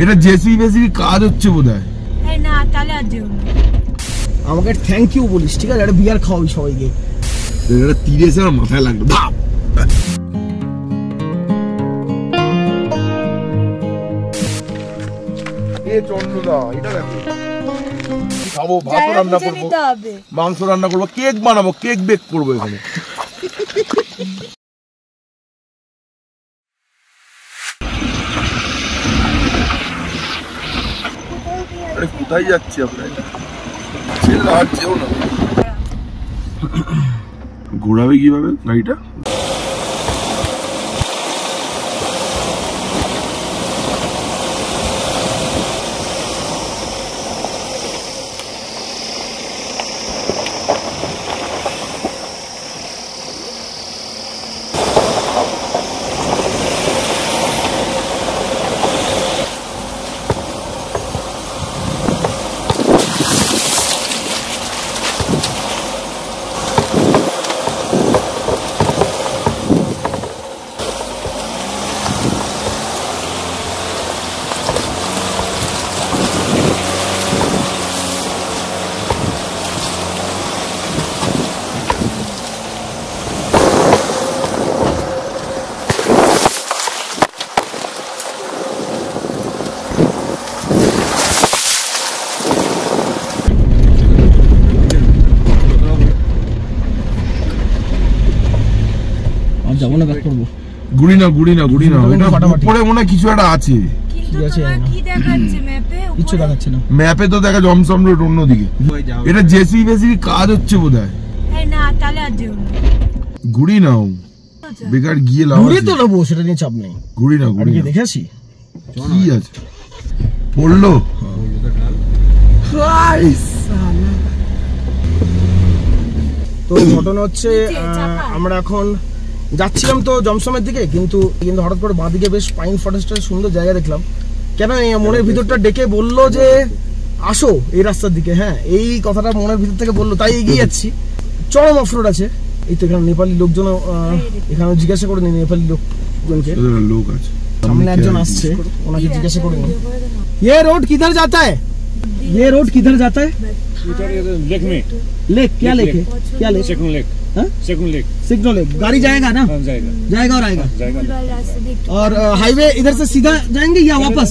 এটা জেসিবি বেসিবি কাজ হচ্ছে বোধহয়। এই না তাহলে আর যেও না। আমাকে থ্যাংক ইউ বলিস, ঠিক আছে? একটা বিয়ার খাওয়াবি সবাইকে। এটা তীরে এসে আমার মাথায় লাগলো। চন্দ্রদা এটা দেখো, খাবো, ভাত রান্না করবো, মাংস রান্না করবো, কেক বানাবো, কেক বেক করবো এখানে। কোথায় যাচ্ছি আমরা? আর যেও না, ঘোরাবে কিভাবে গাড়িটা? যাবো না, ব্যাক করবো। গুড়ি না উপরে মনে কিছু একটা আছে। কি দেখাচ্ছে ম্যাপে? কিছু দেখাচ্ছে না ম্যাপে, তো দেখা জমসম রোড অন্যদিকে। এটা জেসিবি বেসিবি কাজ হচ্ছে বোধহয়। এই না তাহলে আর যেও না। ঘুরি নাও, বেকার গিয়ে লাভ। ঘুরে তো নেবো, সেটা নিয়ে চাপ নেই। ঘুরি না দেখেছি কি আছে, পড়লো। তো ঘটনা হচ্ছে আমরা এখন যাচ্ছিলাম তো জমসমের দিকে, কিন্তু হঠাৎ করে বাঁদিকে বেশ পাইন ফরেস্টের সুন্দর জায়গা দেখলাম। কেন মনের ভিতরটা ডেকে বললো যে আসো এই রাস্তার দিকে। হ্যাঁ, এই কথাটা মনের ভিতর থেকে বললো, তাই এগিয়ে যাচ্ছি। চরম অফরোড আছে। এই তো এখানে নেপালি লোকজন, এখানে জিজ্ঞাসা করে নি নেপালি লোকজনকে, লোক আছে সামনে একজন আসছে, ওনাকে জিজ্ঞাসা করে নি ये रोड किधर जाता है, ये रोड किधर जाता है? लेक में। लेक क्या लेक है? क्या lake? Second lake. Second lake गाड़ी जाएगा ना? जाएगा और आएगा। और हाईवे इधर से सीधा जाएंगे या वापस?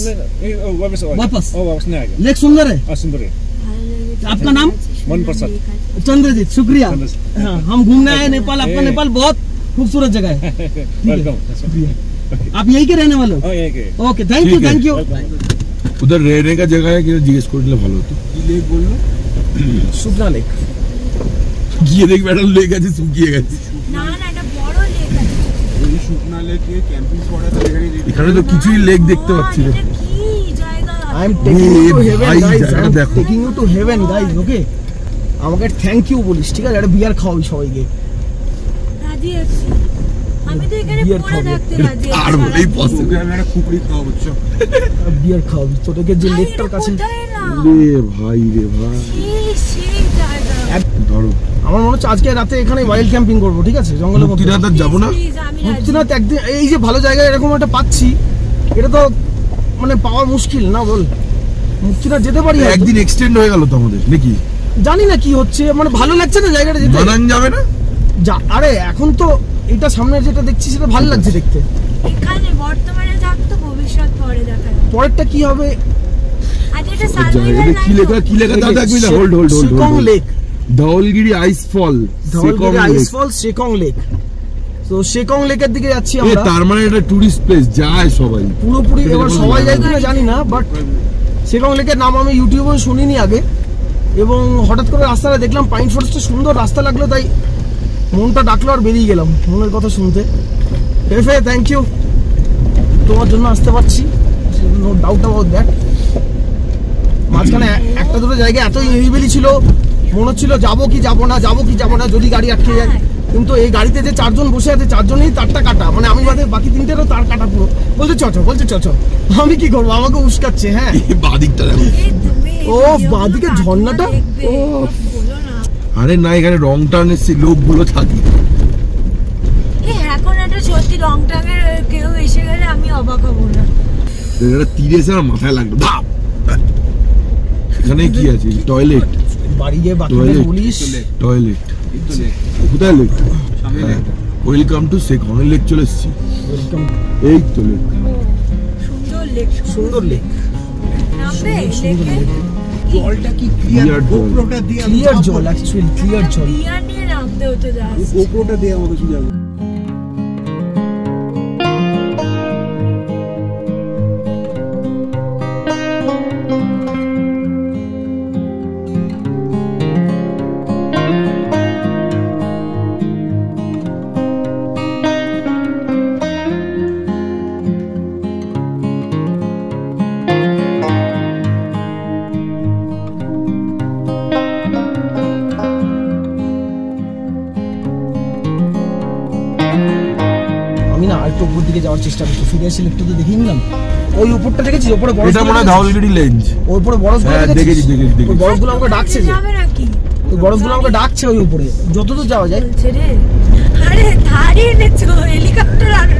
वापस नहीं आएगा। लेक सुंदर है। सुंदर है। आपका नाम? मन प्रसाद। चंद्रजीत, शुक्रिया। हाँ, हम घूमने आए नेपाल। आपका नेपाल बहुत खूबसूरत जगह है। आप यही के रहने वाले हो? Okay, thank you. उधर रहने का जगह है कि जिज्ञेस করলে ভালো হতো। কি লেক বললো? শুকনা লেক। গিয়ে দেখ ম্যাডাম, লেক আছে, শুকিয়ে গেছে। না না, এটা বড় লেক আছে। এই শুকনা লেকে ক্যাম্পিং করা তো এখানে তো কিছুই লেক দেখতে পাচ্ছি না। এটা কি জায়গা? I am taking you to heaven guys. I am taking you to heaven guys. Okay, আমাকে থ্যাংক ইউ বলিস, ঠিক আছে? একটা বিয়ার খাওয়াবি সবাইকে। রাজি আছি আমি, তো এখানে পড়ে থাকতে রাজি আছি। আর বলেই পছন্দ, আমি একটা খুপড়ি খাওয়াবো। বিয়ার খাওয়াবি তোদেরকে যে লেকটার কাছে। রে ভাই সেই জায়গা। ধরো, আমার মনে হচ্ছে আজকে রাতে এখানে ওয়াইল্ড ক্যাম্পিং করবো, ঠিক আছে? জঙ্গলের মধ্যে। মুক্তিনাথ যাবো না? মুক্তিনাথ একদিন, এই যে ভালো জায়গা এরকম একটা পাচ্ছি, এটা তো মানে পাওয়া মুশকিল না বল? মুক্তিনাথ যেতে পারি। একদিন এক্সটেন্ড হয়ে গেল তো আমাদের, নাকি? জানি না কি হচ্ছে, মানে ভালো লাগছে না জায়গাটা যেতে। মানান যাবে না? আরে এখন তো এটা সামনে যেটা দেখছি সেটা ভালো লাগছে দেখতে। এখানে বর্তমানে যাক তো ভবিষ্যৎ পরে দেখা যাবে। পরেরটা কি হবে? আজ এটা সার্ভাইভাল লাইফ। কি লেখা দাদা? একই না, হোল্ড সেকং লেক, ধওলগিরি আইস ফল, সেকং লেক। তো সেকং লেকের দিকে যাচ্ছি আমরা। তার মানে এটা টুরিস্ট প্লেস, যায় সবাই পুরোপুরি। এবার সবাই যায় কিনা জানি না, বাট সেকং লেকের নাম আমি ইউটিউবে শুনিনি আগে, এবং হঠাৎ করে রাস্তাটা দেখলাম, পাইন ফরেস্টে সুন্দর রাস্তা লাগলো, তাই মনটা ডাকলো আর বেরিয়ে গেলাম মনের কথা শুনতে। হেফে থ্যাংক ইউ, তোমার জন্য আসতে পারছি, নো ডাউট অ্যাবাউট দ্যাট। মাঝখানে একটা দুটো জায়গায় এত নিরিবিলি ছিল, মনে হচ্ছিল যাবো কি যাবো না, যদি গাড়ি আটকে যায়। কিন্তু এই গাড়িতে যে চারজন বসে আছে, চারজনই তারটা কাটা, মানে আমি বাকি তিনটেরও তার কাটা পুরো। বলছে চ, আমি কি করবো, আমাকে উস্কাচ্ছে। হ্যাঁ, বাদিকটা দেখো, ও বাদিকে ঝর্ণাটা। ও আরে না, এখানে রং টার্নের লোকগুলো থাকে। এখন একটা সত্যি রং টার্নের কেউ এসে গেলে আমি অবাক হবো না। এটা তীরে এসে আমার মাথায় লাগলো ধাপ। এখানে কি আছে? টয়লেট। বাড়ি গিয়ে বাথরুমে পুলিশ টয়লেট কোথায় লেক? ওয়েলকাম টু সেকনের লেক চলে এসেছি। এই তো লেক, সুন্দর লেক, সুন্দর লেক। নামবে লেকে? জলটা কি ক্লিয়ার? গোপ্রোটা দিয়ে ক্লিয়ার জল, অ্যাকচুয়ালি ক্লিয়ার জল। বিয়ার নিয়ে নামতে হতো জাস্ট। গোপ্রোটা দিয়ে আমাকে শুধু যাবে। উপর দিকে যাওয়ার চেষ্টা করছি, ফিরে এসে একটু তো দেখিয়ে নিলাম। ওই উপরটা দেখেছিস? উপরে বরফ, এটা মনে হয় ধাওলগিরি লেঞ্জ। ওই উপরে বরফ দেখেছি। ওই বরফগুলো আমাকে ডাকছে, যে যাবে নাকি? ওই বরফগুলো আমাকে ডাকছে ওই উপরে, যতদূর যাওয়া যায়। বলছে রে, আরে ধারে এনেছো হেলিকপ্টার আর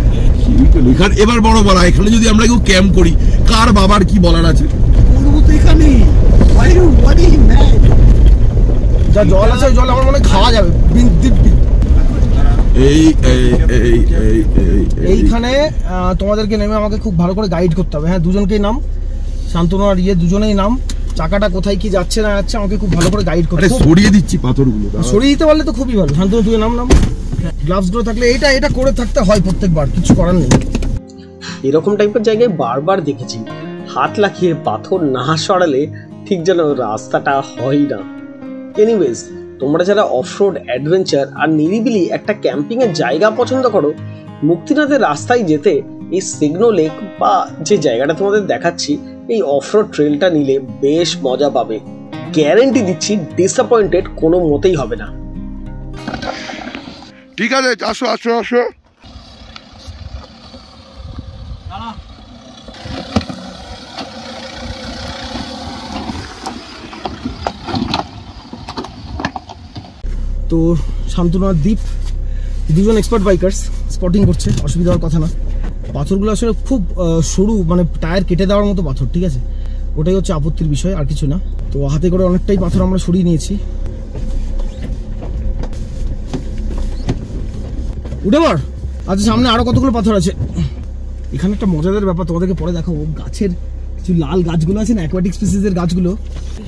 এবার বড় বড় এখানে যদি আমরা কেউ ক্যাম্প করি, কার বাবার কি বলার আছে? করবো তো এখানে। যা জল আছে ওই জল আমার মনে হয় খাওয়া যাবে দিব্যি। এইখানে তোমাদেরকে নেমে আমাকে খুব ভালো করে গাইড করতে হবে। হ্যাঁ, দুজনকেই নাম, শান্তনু আর দুজনেই নাম। চাকাটা কোথায় কি যাচ্ছে না যাচ্ছে আমাকে খুব ভালো করে গাইড করতে হবে। সরিয়ে দিচ্ছি পাথরগুলো, সরিয়ে দিতে পারলে তো খুবই ভালো। শান্তনু তুই নাম। গ্লাভস গুলো থাকলে এটা করে থাকতে হয় প্রত্যেকবার, কিছু করার নেই। এরকম টাইপের জায়গায় বারবার দেখেছি হাত লাগিয়ে পাথর না সরালে ঠিক যেন রাস্তাটা হয় না। এনিওয়েজ, তোমরা যারা অফরোড অ্যাডভেঞ্চার আর নিরিবিলি একটা ক্যাম্পিং এর জায়গা পছন্দ করো, মুক্তিনাথের রাস্তায় যেতে এই সিগনো লেক বা যে জায়গাটা তোমাদের দেখাচ্ছি, এই অফরোড ট্রেলটা নিলে বেশ মজা পাবে। গ্যারেন্টি দিচ্ছি ডিসঅ্যাপয়েন্টেড কোনো মতেই হবে না। ঠিক আছে, আসো। তো শান্তনু আর দীপ দুজন এক্সপার্ট বাইকার্স, স্পটিং করছে, অসুবিধা হওয়ার কথা না। পাথরগুলো আসলে খুব সরু, মানে টায়ার কেটে দেওয়ার মতো পাথর, ঠিক আছে? ওটাই হচ্ছে আপত্তির বিষয়, আর কিছু না। তো হাতে করে অনেকটাই পাথর আমরা সরিয়ে নিয়েছি। উঠে পড়। আচ্ছা, সামনে আরো কতগুলো পাথর আছে। এখানে একটা মজাদার ব্যাপার তোমাদেরকে পরে দেখাবো। গাছের কিছু লাল গাছগুলো আছে না, অ্যাকোয়াটিক স্পিসিসের গাছগুলো,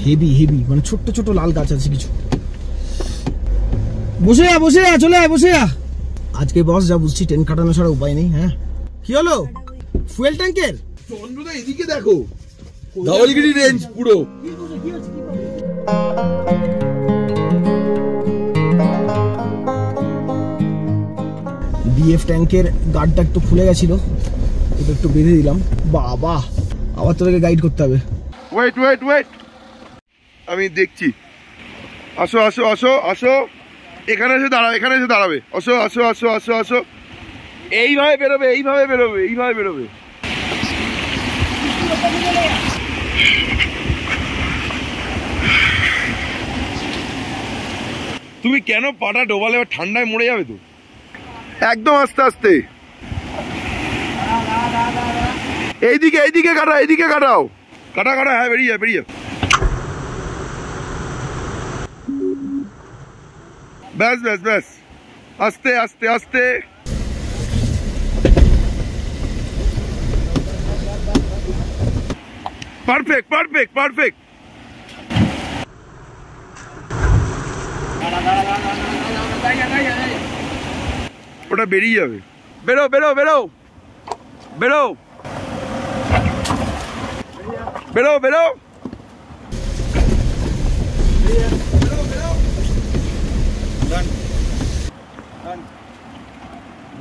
হেভি মানে ছোট্ট ছোট লাল গাছ আছে কিছু। বসে চলে আয়, বসে যা। আজকে বস যা বুঝছি টেন্ট কাটানো ছাড়া উপায় নেই। হ্যাঁ, কি হলো? ফুয়েল ট্যাঙ্কের চন্দ্রদা এদিকে দেখো, ধাওলগিরি রেঞ্জ পুরো। ডিএফ ট্যাঙ্কের গার্ডটা একটু খুলে গেছিল, এটা একটু বেঁধে দিলাম। বাবা, আবার তোদেরকে গাইড করতে হবে। ওয়েট, আমি দেখছি। আসো, এখানে এসে দাঁড়াবে। আসো। এইভাবে বেরোবে। তুমি কেন পাটা ডোবালে? ঠান্ডায় মরে যাবে তো। একদম আস্তে। এইদিকে কাটাও। কাটা। হ্যাঁ, বেরিয়ে যা। ব্যাস। আস্তে। পারফেক্ট। ওটা বেরিয়ে যাবে। বেরো।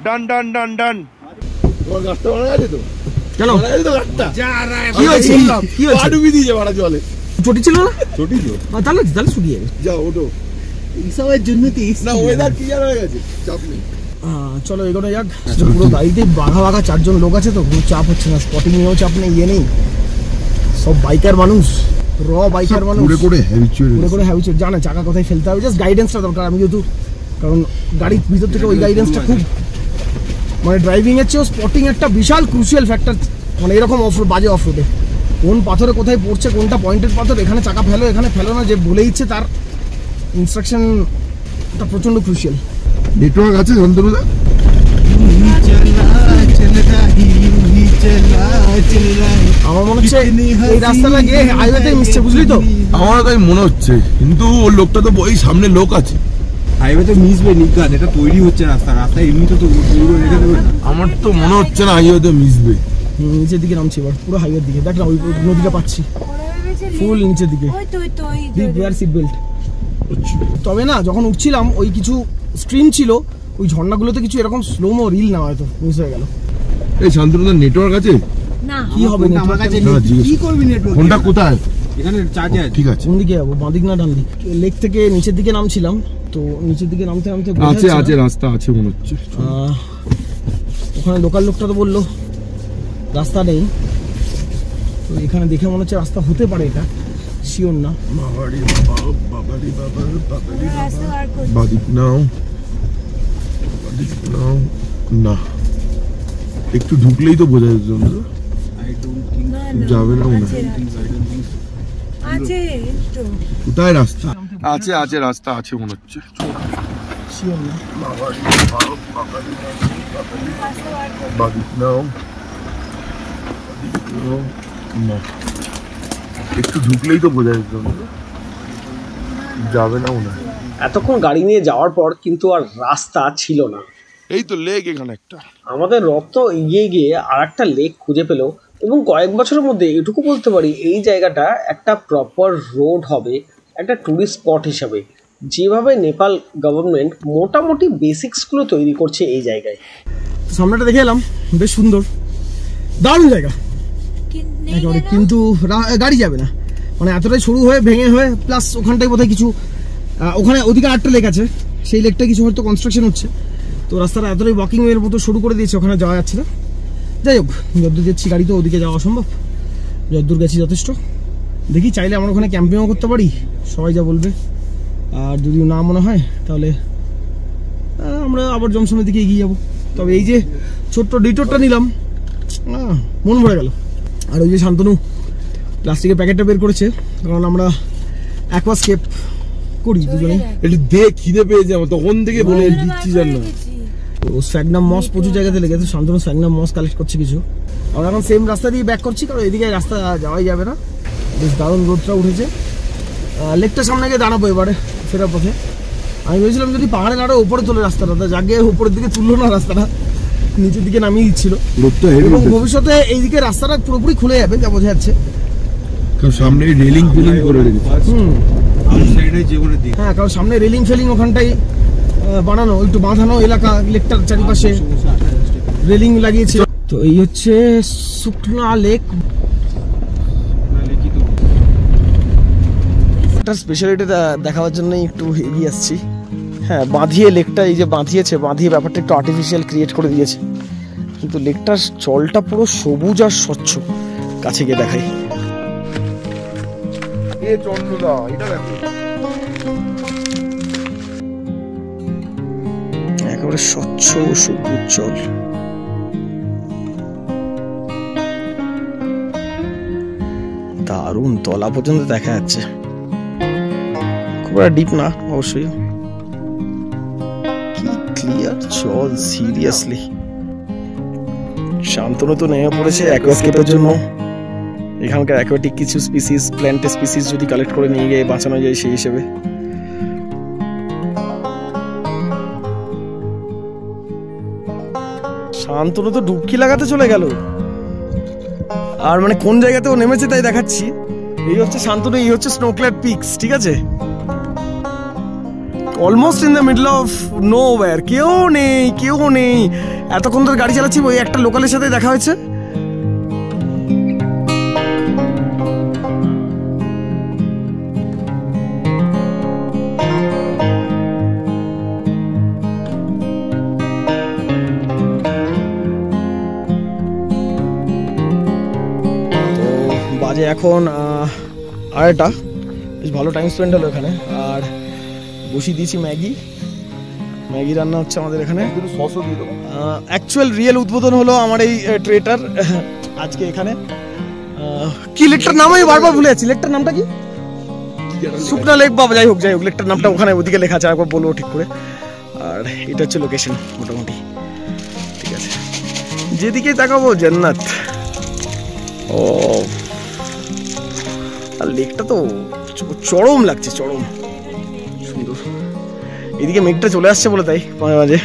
ডান। তোমার গাছটা মারা গেছে তো? কেন? কি হয়েছে? ডুবি দিয়েছে মারা জলে। চটি ছিল না? চটি তো তাহলে শুকিয়ে যাবে। যাও, ওটো। এইসবের জন্য না, ওয়েদার ক্লিয়ার হয়ে গেছে, চাপ নেই। চলো এগোনো যাক। পুরো গাড়িতে বাঘা 4 জন লোক আছে তো কোনো চাপ হচ্ছে না। স্পটিং নিয়েও চাপ নেই, নেই। সব বাইকার মানুষ, বাইকার মানুষ, করে হ্যাবিচুয়েট, জানে চাকা কোথায় ফেলতে হবে। জাস্ট গাইডেন্সটা দরকার। আমি যেহেতু, কারণ গাড়ির ভিতর থেকে ওই গাইডেন্সটা খুব, মানে ড্রাইভিং এর চেয়েও স্পটিং একটা বিশাল ক্রুশিয়াল ফ্যাক্টর মানে এরকম বাজে অফরোডে কোন পাথরে কোথায় পড়ছে, কোনটা পয়েন্টেড পাথর, এখানে চাকা ফেলো এখানে ফেলো না, যে বলে দিচ্ছে তার ইনস্ট্রাকশনটা প্রচণ্ড ক্রুশিয়াল। নেটওয়ার্ক আছে শান্তনুদা? আমার মনে হচ্ছে এই রাস্তাটা গিয়ে হাইওয়েতে মিশছে, বুঝলি তো? আমারও তাই মনে হচ্ছে, কিন্তু ওর লোকটা তো ওই সামনে লোক আছে। হাইওয়েতে মিশবে নিজ্ঞান, এটা তৈরি হচ্ছে রাস্তা এমনিতে তো রেখে দেবে না। আমার তো মনে হচ্ছে না হাইওয়েতে মিশবে। নিচের দিকে নামছি এবার, পুরো হাইওয়ের দিকে। দেখ না ওই নদীটা পাচ্ছি ফুল নিচের দিকে। Seat belt. তবে না যখন উঠছিলাম ওই কিছু স্ট্রিম ছিল, ওই ঝর্ণাগুলোতে কিছু এরকম স্লোমো রিল না হয়তো মিস হয়ে গেল। এই শান্তনুদার নেটওয়ার্ক আছে? না কি হবে আমার কাছে কি করবি নেটওয়ার্ক? ফোনটা কোথায়? এখানে চার্জে আছে। ঠিক আছে। কোন দিকে যাবো, বাঁ দিক না ডান দিক? লেক থেকে নিচের দিকে নামছিলাম তো, নিচের দিকে নামতে নামতে আছে আছে রাস্তা আছে মনে হচ্ছে। ওখানে লোকাল লোকটা তো বললো রাস্তা নেই, তো এখানে দেখে মনে হচ্ছে রাস্তা হতে পারে, এটা শিওর না। বাদিক নাও, বাদিক নাও না, একটু ঢুকলেই তো বোঝা যেত। যাবে না মনে হয়। কোথায় রাস্তা আছে? আছে রাস্তা আছে মনে হচ্ছে, শিওর না। বাদিক নাও না, একটু ঢুকলেই তো বোঝা যেত। যাবে না মনে হয়। এতক্ষণ গাড়ি নিয়ে যাওয়ার পর কিন্তু আর রাস্তা ছিল না। এই তো লেক এখানে একটা। আমাদের রথ এগিয়ে গিয়ে আর একটা লেক খুঁজে পেল, এবং কয়েক বছরের মধ্যে এটুকু বলতে পারি এই জায়গাটা একটা প্রপার রোড হবে, একটা ট্যুরিস্ট স্পট হিসাবে। যেভাবে নেপাল গভর্নমেন্ট মোটামুটি বেসিক্সগুলো তৈরি করছে এই জায়গায়। সামনেটা দেখে এলাম, বেশ সুন্দর, দারুণ জায়গা একেবারে, কিন্তু গাড়ি যাবে না, মানে এতটাই সরু হয়ে ভেঙে হয়ে, প্লাস ওখানটায় বোধহয় কিছু, ওখানে ওদিকে আরেকটা লেক আছে, সেই লেকটা কিছু হয়তো কনস্ট্রাকশন হচ্ছে, তো রাস্তাটা এতটাই ওয়াকিং ওয়ের মতো শুরু করে দিয়েছে, ওখানে যাওয়া যাচ্ছে না। যাই হোক, যতদূর যাচ্ছি গাড়ি তো ওদিকে যাওয়া অসম্ভব, যতদূর গেছি যথেষ্ট। দেখি চাইলে আমরা ওখানে ক্যাম্পিংও করতে পারি, সবাই যা বলবে, আর যদি না মনে হয় তাহলে আমরা আবার জমসমের দিকে এগিয়ে যাবো। তবে এই যে ছোট্ট ডিটোরটা নিলাম, মন ভরে গেল। আর ওই যে শান্তনু প্লাস্টিকের প্যাকেটটা বের করেছে, কারণ আমরা অ্যাকোয়াস্কেপ করি দুজনেই। একটু দেখ, খিদে পেয়েছে আমার, তখন থেকে বলে দিচ্ছি জান না। ও স্ফ্যাগনাম মস প্রচুর জায়গাতে লেগেছে, শান্তনু স্ফ্যাগনাম মস কালেক্ট করছে কিছু। আমরা এখন সেম রাস্তা দিয়ে ব্যাক করছি, কারণ এদিকে রাস্তা যাওয়াই যাবে না, বেশ দারুণ রোডটা উঠেছে। লেকটার সামনে গিয়ে দাঁড়াবো এবারে ফেরার পথে। আমি ভেবেছিলাম যদি পাহাড়ের আরো উপরে তোলে রাস্তাটা, যাকে উপরের দিকে তুললো না, রাস্তাটা নিচের দিকে নামিয়ে দিচ্ছিল। এবং ভবিষ্যতে এইদিকে রাস্তাটা পুরোপুরি খুলে যাবে যা বোঝা যাচ্ছে, সামনে রেলিং ফেলিং করে রেখেছে। হ্যাঁ, কারণ সামনে রেলিং ফেলিং ওখানটাই বানানো, একটু বাঁধানো এলাকা, লেকটার চারিপাশে রেলিং লাগিয়েছে। তো এই হচ্ছে সুকনা লেক। একটা স্পেশালিটি দেখাবার জন্য একটু এগিয়ে আসছি। হ্যাঁ, বাঁধিয়ে লেকটা, এই যে বাঁধিয়েছে, বাঁধিয়ে ব্যাপারটা একটু আর্টিফিশিয়াল ক্রিয়েট করে দিয়েছে, কিন্তু লেকটার জলটা পুরো সবুজ আর স্বচ্ছ। কাছে গিয়ে দেখাই। একেবারে স্বচ্ছ সবুজ জল। দারুণ, তলা পর্যন্ত দেখা যাচ্ছে, খুব একটা ডিপ না অবশ্যই। কি ক্লিয়ার জল, সিরিয়াসলি। শান্তনু তো নেমে পড়েছে অ্যাকোয়াস্কেপের জন্য। এখানকার অ্যাকোয়াটিক কিছু স্পিসিস, প্ল্যান্ট স্পিসিস যদি কালেক্ট করে নিয়ে গিয়ে বাঁচানো যায় সেই হিসেবে। শান্তনু তো ডুবকি লাগাতে চলে গেল, আর মানে কোন জায়গাতে ও নেমেছে তাই দেখাচ্ছি। এই হচ্ছে শান্তনু, এই হচ্ছে স্নোক্ল্যাড পিকস, ঠিক আছে? Almost in the middle of nowhere, কেউ নেই, কেউ নেই। এতক্ষণ ধরে গাড়ি চালাচ্ছি, ওই একটা লোকালের সাথে দেখা হয়েছে। বাজে এখন 2:30, বেশ ভালো টাইম স্পেন্ড হলো এখানে। আর বসিয়ে দিয়েছি ম্যাগি রান্না হচ্ছে আমাদের এখানে। অ্যাকচুয়াল রিয়েল উদ্বোধন হলো আমার এই ট্রেটার। আজকে এখানে কি লেকটার নাম আমি বারবার ভুলে যাচ্ছি, লেকটার নামটা কি? শুকনা লেক বাবা, যাই হোক লেকটার নামটা ওখানে ওদিকে লেখা আছে, একবার বলবো ঠিক করে। আর এটা হচ্ছে লোকেশন মোটামুটি, ঠিক আছে। যেদিকে তাকাবো জান্নাত। ও আর লেকটা তো চরম লাগছে, চরম সুন্দর। এদিকে মেঘটা চলে আসছে বলে তাই মাঝে মাঝে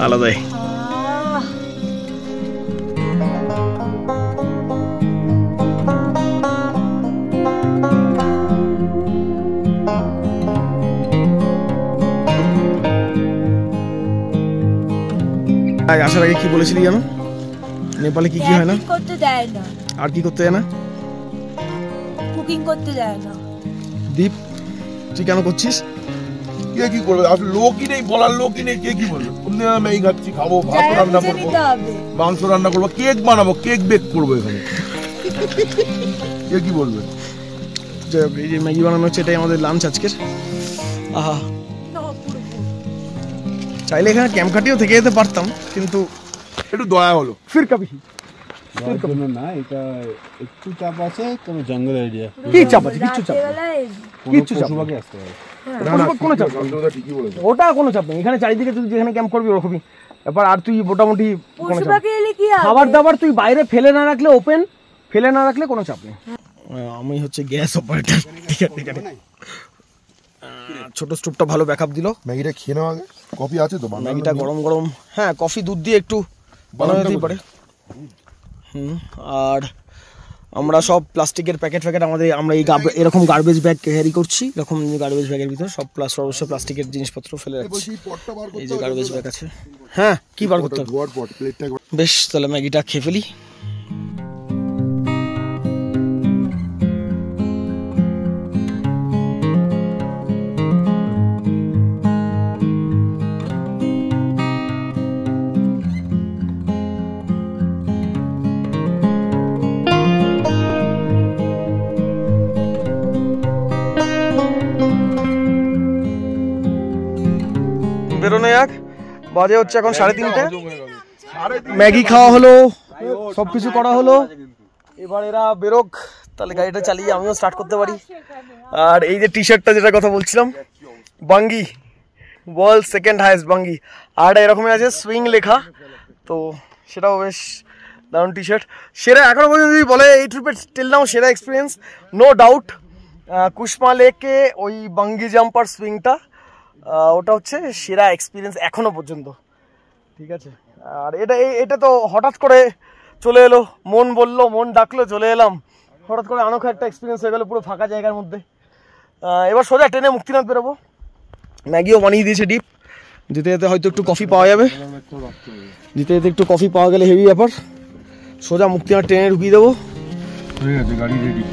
আলাদাই। আসার আগে কি বলেছিলি জানো? নেপালে কি কি হয় না? করতে দেয় না। আর কি করতে দেয় না? কুকিং করতে দেয় না। দীপ তুই কেন করছিস? কে কি করবে? আসলে লোকই নেই, বলার লোকই নেই, কে কি বলবে? আমি এই খাচ্ছি, খাবো, ভাত রান্না করবো, মাংস রান্না করবো, কেক বানাবো, কেক বেক করবো এখানে। কে কি বলবে? যাই হোক, এই যে ম্যাগি বানানো হচ্ছে, এটাই আমাদের লাঞ্চ আজকের। আহা, চাইলে এখানে ক্যাম্প খাটিয়েও থেকে যেতে পারতাম, কিন্তু একটু দয়া হলো। ফির কবি না, এটা একটু চাপ আছে, কোনো জঙ্গল এরিয়া। কি চাপ আছে? কিচ্ছু চাপ কিচ্ছু চাপ পশুপাখি আসতে পারে। কোনো চাপ ঠিকই বলেছে। ওটা কোনো চাপ নেই। এখানে চারিদিকে তুই যেখানে ক্যাম্প করবি ওরকমই ব্যাপার। আর তুই মোটামুটি খাবার দাবার তুই বাইরে ফেলে না রাখলে, ওপেন ফেলে না রাখলে কোনো চাপ নেই। আমি হচ্ছে গ্যাস অপারেটর, ঠিক আছে। ছোট স্টোভটা ভালো ব্যাকআপ দিল। ম্যাগিটা খেয়ে নেওয়া আগে, কফি আছে তো? ম্যাগিটা গরম গরম, হ্যাঁ কফি দুধ দিয়ে একটু বানাতেই পারে। আর আমরা সব প্লাস্টিকের প্যাকেট আমরা এই এরকম গার্বেজ ব্যাগ ক্যারি করছি। এরকম গার্বেজ ব্যাগের ভিতর সব অবশ্য প্লাস্টিকের জিনিসপত্র ফেলে রাখছি। এই যে গার্বেজ ব্যাগ আছে। হ্যাঁ, কি বার করতে হবে? বেশ, তাহলে ম্যাগিটা খেয়ে ফেলি। বেরোনো যাক, বাজে হচ্ছে এখন 3:30। ম্যাগি খাওয়া হলো, সবকিছু করা হলো, এবার এরা বেরোক, তাহলে গাড়িটা চালিয়ে আমিও স্টার্ট করতে পারি। আর এই যে টি শার্টটা যেটা কথা বলছিলাম, বাঙ্গি ওয়ার্ল্ড সেকেন্ড হাইয়েস্ট বাঙ্গি, আর এরকমই আছে সুইং লেখা, তো সেটাও বেশ দারুণ টি শার্ট। সেরা এখনো পর্যন্ত যদি বলে এই ট্রিপের টিল নাও সেরা এক্সপিরিয়েন্স, নো ডাউট কুশমা লেকে ওই বাঙ্গি জাম্পার সুইংটা, ওটা হচ্ছে সেরা এক্সপিরিয়েন্স এখনো পর্যন্ত, ঠিক আছে। আর এটা তো হঠাৎ করে চলে এলো, মন বললো, মন ডাকলো, চলে এলাম, হঠাৎ করে অনোখা একটা এক্সপিরিয়েন্স হয়ে গেলো পুরো ফাঁকা জায়গার মধ্যে। এবার সোজা ট্রেনে মুক্তিনাথ বেরোবো। ম্যাগিও বানিয়ে দিয়েছে ডিপ, যেতে যেতে হয়তো একটু কফি পাওয়া যাবে, যেতে যেতে একটু কফি পাওয়া গেলে হেভি ব্যাপার। সোজা মুক্তিনাথ ট্রেনে ঢুকিয়ে দেবো। হয়ে গেছে, গাড়ি রেডি।